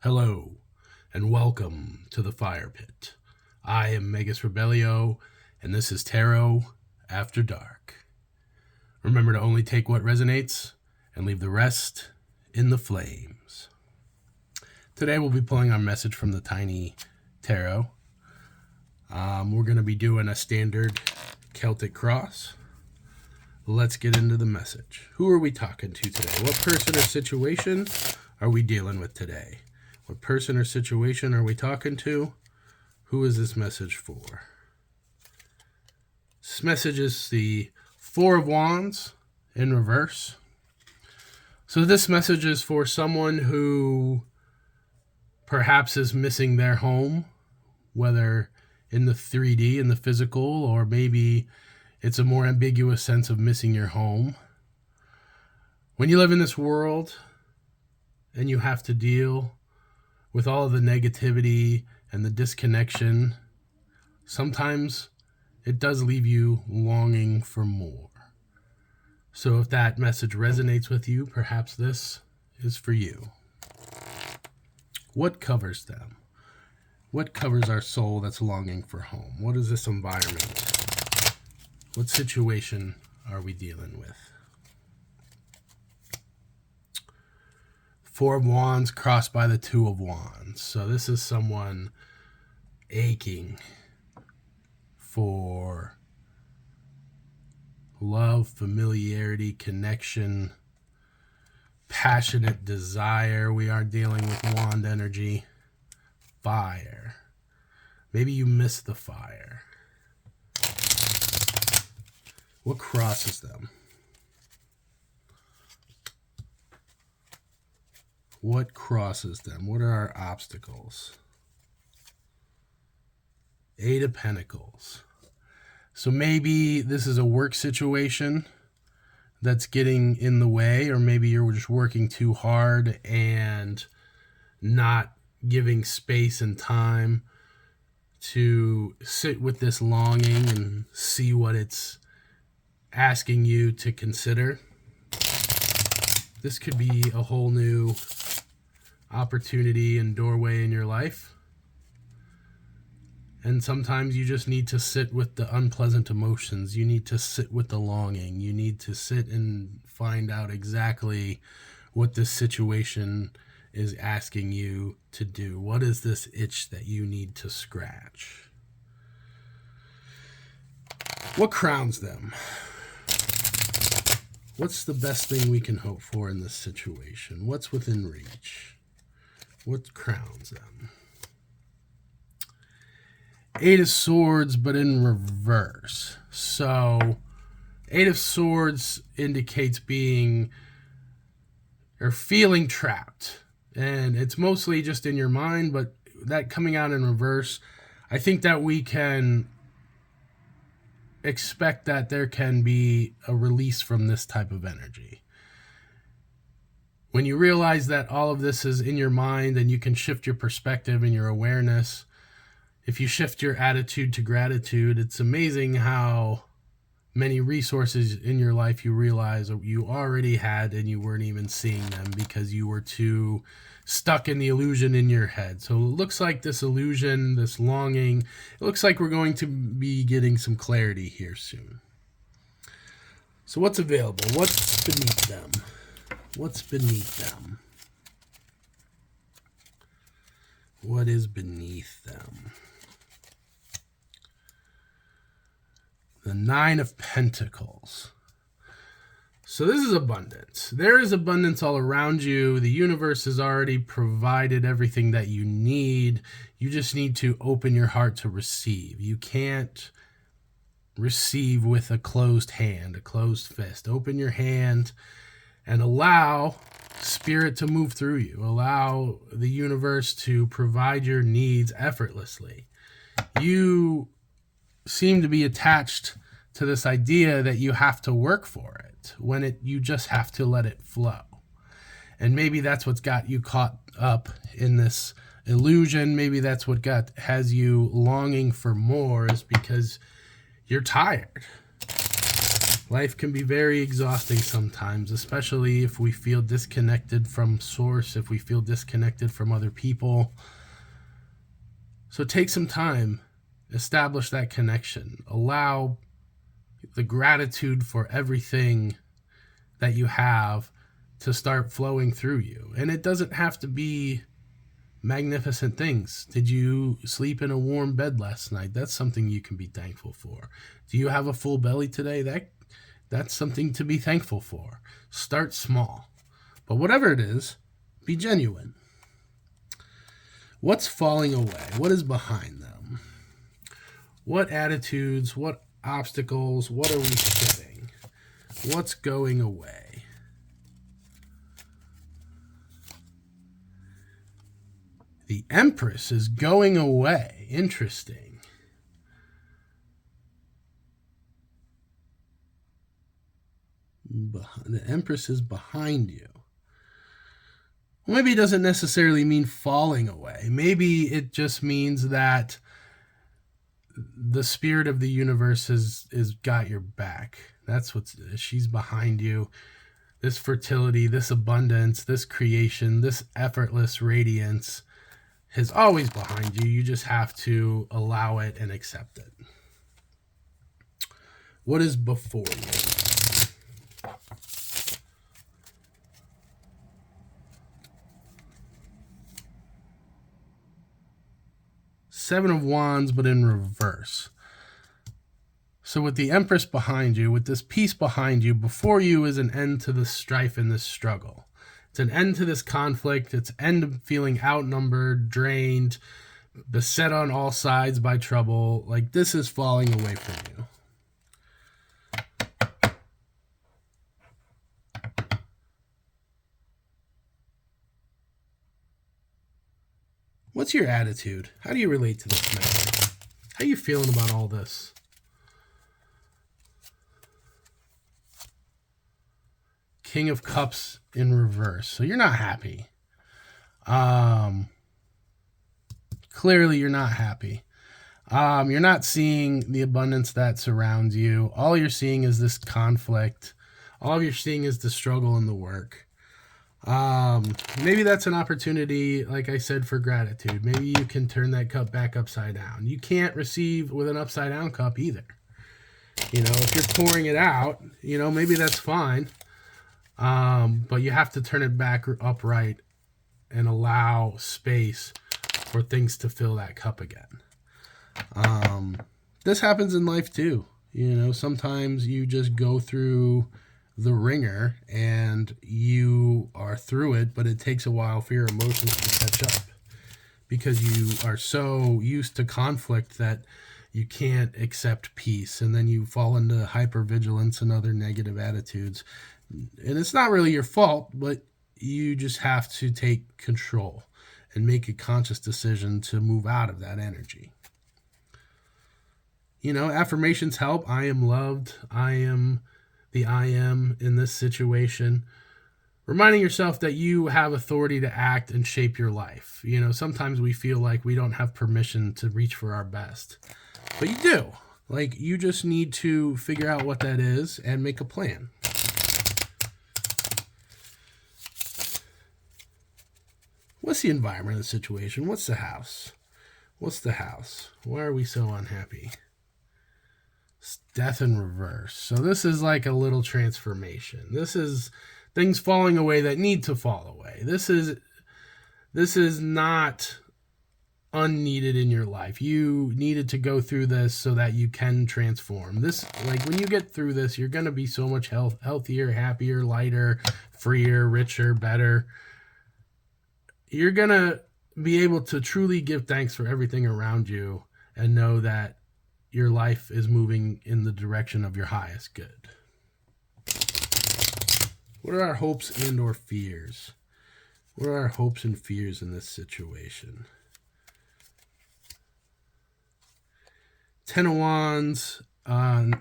Hello, and welcome to the Fire Pit. I am Megas Rebellio, and this is Tarot After Dark. Remember to only take what resonates and leave the rest in the flames. Today we'll be pulling our message from the Tiny Tarot. We're going to be doing a standard Celtic cross. Let's get into the message. Who are we talking to today? What person or situation are we dealing with today? What person or situation are we talking to? Who is this message for? This message is the Four of Wands in reverse. So this message is for someone who perhaps is missing their home, whether in the 3D, in the physical, or maybe it's a more ambiguous sense of missing your home. When you live in this world and you have to deal with all of the negativity and the disconnection, sometimes it does leave you longing for more. So if that message resonates with you, perhaps this is for you. What covers them? What covers our soul that's longing for home? What is this environment? What situation are we dealing with? Four of Wands crossed by the Two of Wands. So this is someone aching for love, familiarity, connection, passionate desire. We are dealing with wand energy. Fire. Maybe you miss the fire. What crosses them? What crosses them? What are our obstacles? Eight of Pentacles. So maybe this is a work situation that's getting in the way, or maybe you're just working too hard and not giving space and time to sit with this longing and see what it's asking you to consider. This could be a whole new opportunity and doorway in your life. And sometimes you just need to sit with the unpleasant emotions. You need to sit with the longing. You need to sit and find out exactly what this situation is asking you to do. What is this itch that you need to scratch? What crowns them? What's the best thing we can hope for in this situation? What's within reach? What crowns them? Eight of Swords, but in reverse. So, Eight of Swords indicates being or feeling trapped. And it's mostly just in your mind, but that coming out in reverse, I think that we can expect that there can be a release from this type of energy. When you realize that all of this is in your mind and you can shift your perspective and your awareness, if you shift your attitude to gratitude, it's amazing how many resources in your life you realize you already had and you weren't even seeing them because you were too stuck in the illusion in your head. So it looks like this illusion, this longing, it looks like we're going to be getting some clarity here soon. So what's available? What's beneath them? What's beneath them? What is beneath them? The Nine of Pentacles. So this is abundance. There is abundance all around you. The universe has already provided everything that you need. You just need to open your heart to receive. You can't receive with a closed hand, a closed fist. Open your hand and allow spirit to move through you. Allow the universe to provide your needs effortlessly. You seem to be attached to this idea that you have to work for it when you just have to let it flow. And maybe that's what's got you caught up in this illusion. Maybe that's what has you longing for more, is because you're tired. Life can be very exhausting sometimes, especially if we feel disconnected from source, if we feel disconnected from other people. So take some time, establish that connection, allow the gratitude for everything that you have to start flowing through you. And it doesn't have to be magnificent things. Did you sleep in a warm bed last night? That's something you can be thankful for. Do you have a full belly today? That's something to be thankful for. Start small. But whatever it is, be genuine. What's falling away? What is behind them? What attitudes, what obstacles, what are we shedding? What's going away? The Empress is going away. Interesting. The Empress is behind you. Well, maybe it doesn't necessarily mean falling away. Maybe it just means that the spirit of the universe is got your back. That's what she's behind you. This fertility, this abundance, this creation, this effortless radiance is always behind you. You just have to allow it and accept it. What is before you? Seven of Wands, but in reverse. So with the Empress behind you, with this peace behind you, before you is an end to this strife and this struggle. It's an end to this conflict. It's an end of feeling outnumbered, drained, beset on all sides by trouble. Like, this is falling away from you. What's your attitude? How do you relate to this message? How are you feeling about all this? King of Cups in reverse. So you're not happy. Clearly you're not happy. You're not seeing the abundance that surrounds you. All you're seeing is this conflict. All you're seeing is the struggle and the work. Maybe that's an opportunity, like I said, for gratitude. Maybe you can turn that cup back upside down. You can't receive with an upside down cup either. You know, if you're pouring it out, you know, maybe that's fine. But you have to turn it back upright and allow space for things to fill that cup again. This happens in life too. You know, sometimes you just go through the ringer and you are through it, but it takes a while for your emotions to catch up because you are so used to conflict that you can't accept peace, and then you fall into hypervigilance and other negative attitudes. And it's not really your fault, but you just have to take control and make a conscious decision to move out of that energy. You know, affirmations help. I am loved. I am the I am in this situation. Reminding yourself that you have authority to act and shape your life. You know, sometimes we feel like we don't have permission to reach for our best, but you do. Like, you just need to figure out what that is and make a plan. What's the environment of the situation? What's the house? What's the house? Why are we so unhappy? It's death in reverse. So this is like a little transformation. This is things falling away that need to fall away. This is not unneeded in your life. You needed to go through this so that you can transform. This, like, when you get through this, you're going to be so much healthier, happier, lighter, freer, richer, better. You're going to be able to truly give thanks for everything around you and know that your life is moving in the direction of your highest good. What are our hopes and or fears? What are our hopes and fears in this situation? Ten of Wands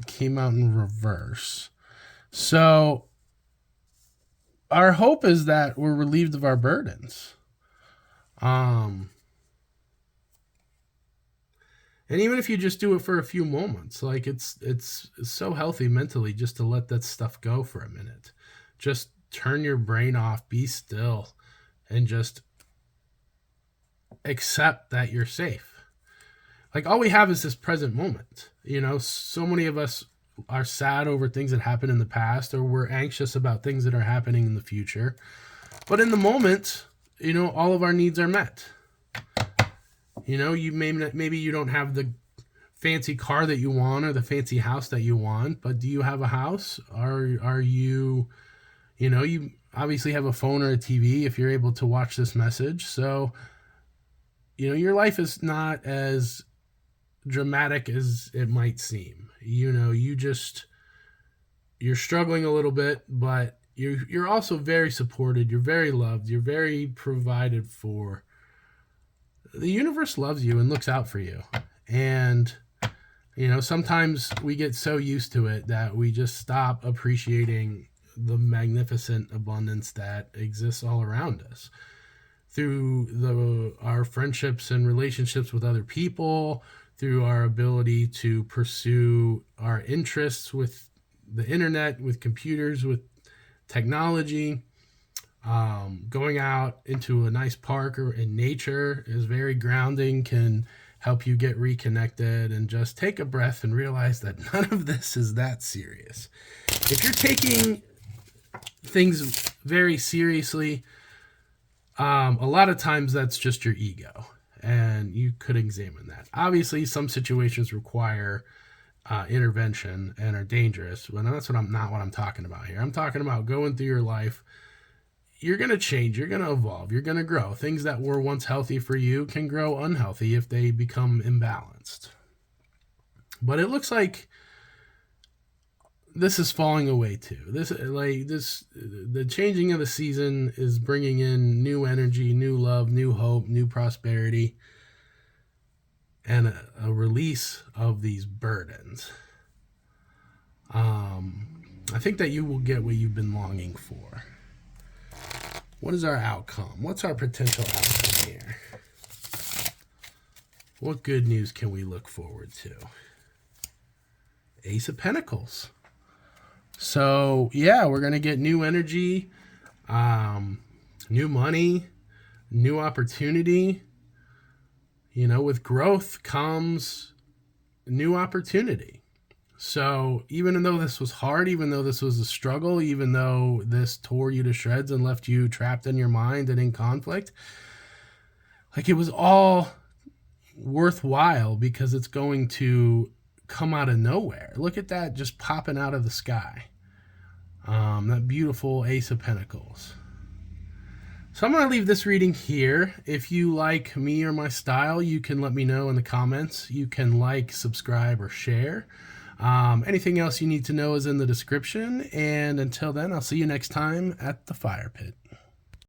came out in reverse. So our hope is that we're relieved of our burdens. And even if you just do it for a few moments, like it's so healthy mentally just to let that stuff go for a minute. Just turn your brain off, be still, and just accept that you're safe. Like all we have is this present moment. So many of us are sad over things that happened in the past, or we're anxious about things that are happening in the future. But in the moment, all of our needs are met. You maybe you don't have the fancy car that you want or the fancy house that you want, but do you have a house? Are you, you obviously have a phone or a TV if you're able to watch this message. So, your life is not as dramatic as it might seem. You're struggling a little bit, but you're also very supported. You're very loved. You're very provided for. The universe loves you and looks out for you. And, sometimes we get so used to it that we just stop appreciating the magnificent abundance that exists all around us through our friendships and relationships with other people, through our ability to pursue our interests with the internet, with computers, with technology. Going out into a nice park or in nature is very grounding, can help you get reconnected and just take a breath and realize that none of this is that serious. If you're taking things very seriously, a lot of times that's just your ego, and you could examine that. Obviously, some situations require intervention and are dangerous, but that's not what I'm talking about here. I'm talking about going through your life. You're going to change, you're going to evolve, you're going to grow. Things that were once healthy for you can grow unhealthy if they become imbalanced. But it looks like this is falling away too. The changing of the season is bringing in new energy, new love, new hope, new prosperity, and a release of these burdens. I think that you will get what you've been longing for. What is our outcome? What's our potential outcome here? What good news can we look forward to? Ace of Pentacles. So, yeah, we're going to get new energy, new money, new opportunity. With growth comes new opportunity. So even though this was hard, even though this was a struggle, even though this tore you to shreds and left you trapped in your mind and in conflict, like it was all worthwhile because it's going to come out of nowhere. Look at that just popping out of the sky. That beautiful Ace of Pentacles. So I'm going to leave this reading here. If you like me or my style, you can let me know in the comments. You can like, subscribe, or share. Anything else you need to know is in the description. And until then, I'll see you next time at the fire pit.